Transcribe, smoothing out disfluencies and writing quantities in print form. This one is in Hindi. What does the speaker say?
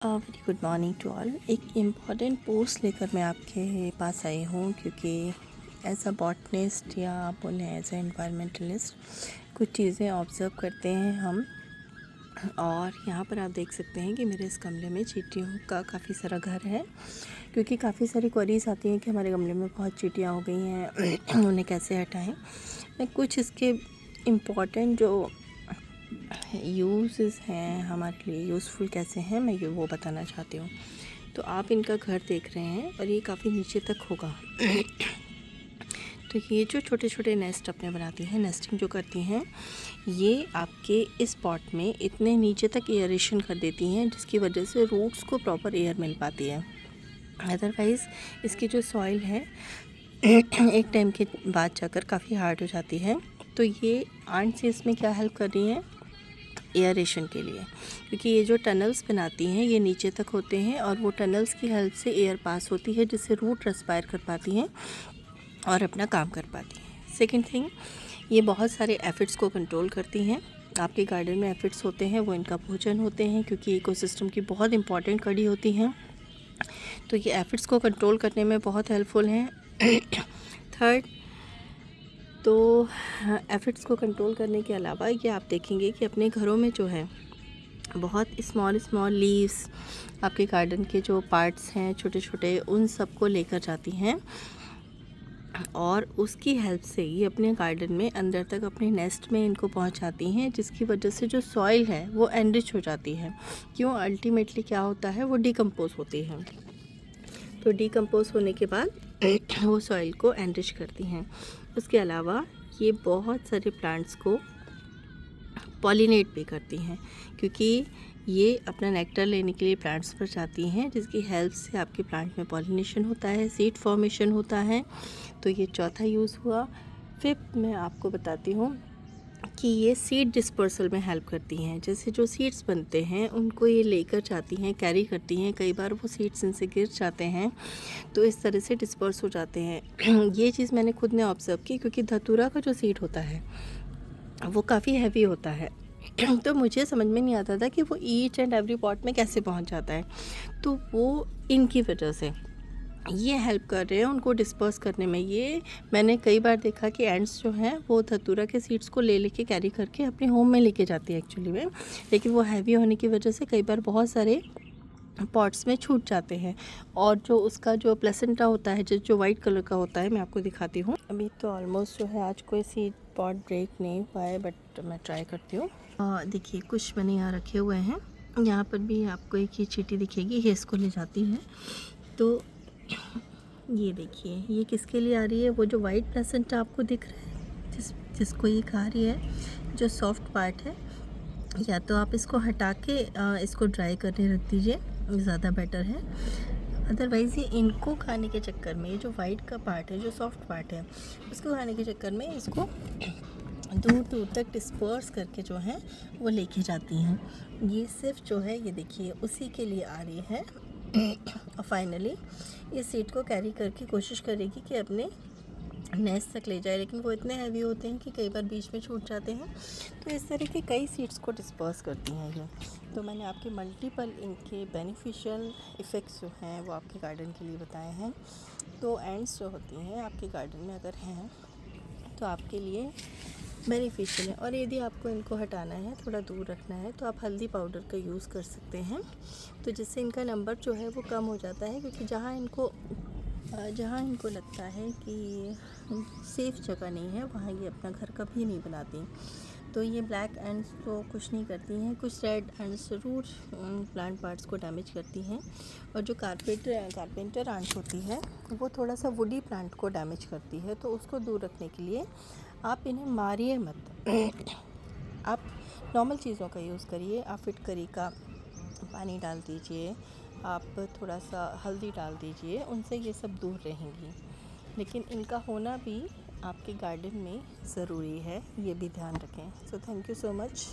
Very good morning to all. एक इम्पॉर्टेंट पोस्ट लेकर मैं आपके पास आई हूँ, क्योंकि एज अ बॉटनिस्ट या आप बोलें एज अ एनवायरमेंटलिस्ट कुछ चीज़ें ऑब्ज़र्व करते हैं हम। और यहाँ पर आप देख सकते हैं कि मेरे इस गमले में चींटियों का काफ़ी सारा घर है, क्योंकि काफ़ी सारी क्वेरीज आती हैं कि हमारे गमले में बहुत चींटियाँ हो गई हैं, उन्हें कैसे हटाएं। मैं कुछ इसके इम्पॉर्टेंट जो यूज़ हैं हमारे लिए यूज़फुल कैसे हैं, मैं ये वो बताना चाहती हूँ। तो आप इनका घर देख रहे हैं और ये काफ़ी नीचे तक होगा। तो ये जो छोटे छोटे नेस्ट अपने बनाती हैं, नेस्टिंग जो करती हैं, ये आपके इस पॉट में इतने नीचे तक एयरेशन कर देती हैं, जिसकी वजह से रूट्स को प्रॉपर एयर मिल पाती है। अदरवाइज़ इसकी जो सॉइल है एक टाइम के बाद जाकर काफ़ी हार्ड हो जाती है। तो ये आंट्स इसमें क्या हेल्प कर रही हैं, एयरेशन के लिए, क्योंकि ये जो टनल्स बनाती हैं ये नीचे तक होते हैं और वो टनल्स की हेल्प से एयर पास होती है, जिससे रूट रेस्पायर कर पाती हैं और अपना काम कर पाती हैं। सेकंड थिंग, ये बहुत सारे एफिड्स को कंट्रोल करती हैं। आपके गार्डन में एफिड्स होते हैं, वो इनका भोजन होते हैं, क्योंकि इकोसिस्टम की बहुत इंपॉर्टेंट कड़ी होती हैं। तो ये एफिड्स को कंट्रोल करने में बहुत हेल्पफुल हैं। थर्ड, तो एफिड्स को कंट्रोल करने के अलावा ये आप देखेंगे कि अपने घरों में जो है बहुत स्मॉल लीव्स आपके गार्डन के जो पार्ट्स हैं छोटे छोटे, उन सब को लेकर जाती हैं और उसकी हेल्प से ये अपने गार्डन में अंदर तक अपने नेस्ट में इनको पहुंचाती हैं, जिसकी वजह से जो सॉइल है वो एनरिच हो जाती है। क्यों, अल्टीमेटली क्या होता है, वो डिकम्पोज होती है। तो डिकम्पोज होने के बाद वो सॉइल को एनरिच करती हैं। उसके अलावा ये बहुत सारे प्लांट्स को पॉलिनेट भी करती हैं, क्योंकि ये अपना नेक्टर लेने के लिए प्लांट्स पर जाती हैं, जिसकी हेल्प से आपके प्लांट में पॉलिनेशन होता है, सीड फॉर्मेशन होता है। तो ये चौथा यूज़ हुआ। फिफ्थ मैं आपको बताती हूँ कि ये सीड डिस्पर्सल में हेल्प करती हैं। जैसे जो सीड्स बनते हैं उनको ये लेकर जाती हैं, कैरी करती हैं। कई बार वो सीड्स इनसे गिर जाते हैं, तो इस तरह से डिस्पर्स हो जाते हैं। ये चीज़ मैंने खुद ने ऑब्ज़र्व की, क्योंकि धतूरा का जो सीड होता है वो काफ़ी हैवी होता है। तो मुझे समझ में नहीं आता था कि वो ईच एंड एवरी पॉट में कैसे पहुंच जाता है। तो वो इनकी वजह से ये हेल्प कर रहे हैं उनको डिस्पर्स करने में। ये मैंने कई बार देखा कि एंड्स जो हैं वो धतूरा के सीड्स को ले लेके कैरी करके अपने होम में लेके जाती है एक्चुअली में, लेकिन वो हैवी होने की वजह से कई बार बहुत सारे पॉट्स में छूट जाते हैं। और जो उसका जो प्लेसेंटा होता है, जो वाइट कलर का होता है, मैं आपको दिखाती हूँ। अभी तो ऑलमोस्ट जो है आज कोई सीड पॉट ब्रेक नहीं हुआ है, बट मैं ट्राई करती हूँ। देखिए कुछ मैंने यहाँ रखे हुए हैं। यहाँ पर भी आपको एक ही चींटी दिखेगी, ये इसको ले जाती है। तो ये देखिए ये किसके लिए आ रही है, वो जो वाइट प्लेसेंटा आपको दिख रहा है, जिसको ये खा रही है, जो सॉफ्ट पार्ट है। या तो आप इसको हटा के इसको ड्राई करने रख दीजिए, ज़्यादा बेटर है। अदरवाइज़ ये इनको खाने के चक्कर में, ये जो वाइट का पार्ट है, जो सॉफ्ट पार्ट है, उसको खाने के चक्कर में इसको दूर दूर तक डिस्पर्स करके जो है वो लेके जाती हैं। ये सिर्फ जो है ये देखिए उसी के लिए आ रही है। और फाइनली ये सीड को कैरी करके कोशिश करेगी कि अपने नेस्ट तक ले जाए, लेकिन वो इतने हैवी होते हैं कि कई बार बीच में छूट जाते हैं। तो इस तरह के कई सीड्स को डिस्पर्स करती हैं ये। तो मैंने आपके मल्टीपल इनके बेनिफिशियल इफ़ेक्ट्स जो हैं वो आपके गार्डन के लिए बताए हैं। तो एंड्स जो होती हैं आपके गार्डन में अगर हैं तो आपके लिए बेनिफिशियल है। और यदि आपको इनको हटाना है, थोड़ा दूर रखना है, तो आप हल्दी पाउडर का यूज़ कर सकते हैं, तो जिससे इनका नंबर जो है वो कम हो जाता है। क्योंकि जहाँ इनको लगता है कि सेफ़ जगह नहीं है, वहाँ ये अपना घर कभी नहीं बनाती। तो ये ब्लैक एंड्स तो कुछ नहीं करती हैं, कुछ रेड एंड्स ज़रूर प्लांट पार्ट्स को डैमेज करती हैं। और जो कारपेंटर आंट होती है वो थोड़ा सा वुडी प्लांट को डैमेज करती है। तो उसको दूर रखने के लिए आप इन्हें मारिए मत। आप नॉर्मल चीज़ों का यूज़ करिए। आप फिटकरी का पानी डाल दीजिए, आप थोड़ा सा हल्दी डाल दीजिए, उनसे ये सब दूर रहेंगी। लेकिन इनका होना भी आपके गार्डन में ज़रूरी है, ये भी ध्यान रखें। So thank you so much.